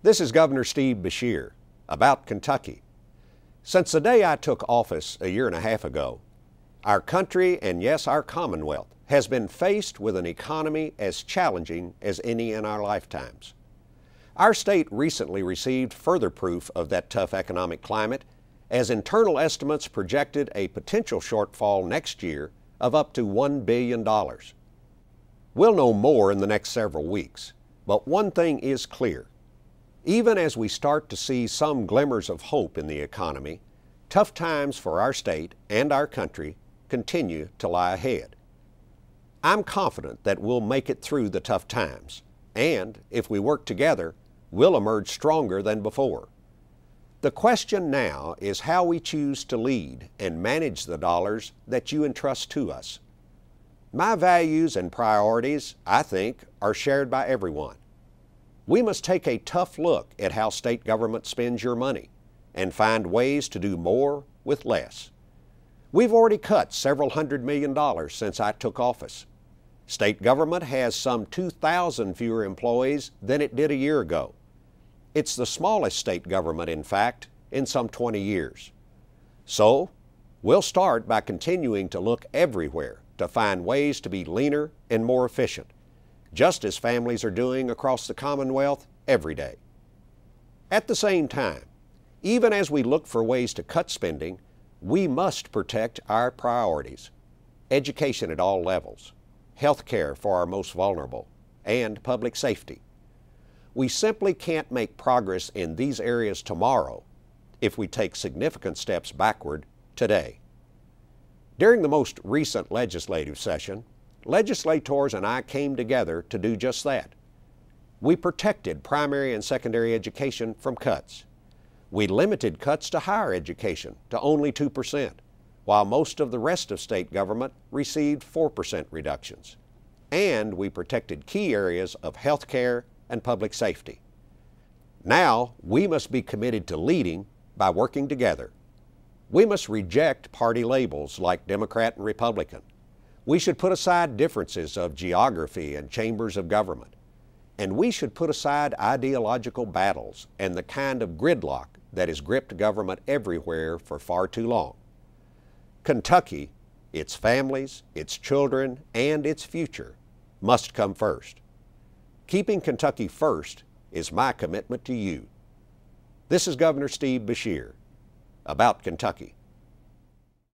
This is Governor Steve Beshear about Kentucky. Since the day I took office a year and a half ago, our country, and yes, our Commonwealth, has been faced with an economy as challenging as any in our lifetimes. Our state recently received further proof of that tough economic climate as internal estimates projected a potential shortfall next year of up to $1 billion. We'll know more in the next several weeks, but one thing is clear. Even as we start to see some glimmers of hope in the economy, tough times for our state and our country continue to lie ahead. I'm confident that we'll make it through the tough times, and if we work together, we'll emerge stronger than before. The question now is how we choose to lead and manage the dollars that you entrust to us. My values and priorities, I think, are shared by everyone. We must take a tough look at how state government spends your money and find ways to do more with less. We've already cut several $100 million since I took office. State government has some 2,000 fewer employees than it did a year ago. It's the smallest state government, in fact, in some 20 years. So, we'll start by continuing to look everywhere to find ways to be leaner and more efficient, just as families are doing across the Commonwealth every day. At the same time, even as we look for ways to cut spending, we must protect our priorities: education at all levels, health care for our most vulnerable, and public safety. We simply can't make progress in these areas tomorrow if we take significant steps backward today. During the most recent legislative session, legislators and I came together to do just that. We protected primary and secondary education from cuts. We limited cuts to higher education to only 2%, while most of the rest of state government received 4% reductions. And we protected key areas of health care and public safety. Now, we must be committed to leading by working together. We must reject party labels like Democrat and Republican. We should put aside differences of geography and chambers of government. And we should put aside ideological battles and the kind of gridlock that has gripped government everywhere for far too long. Kentucky, its families, its children, and its future must come first. Keeping Kentucky first is my commitment to you. This is Governor Steve Beshear about Kentucky.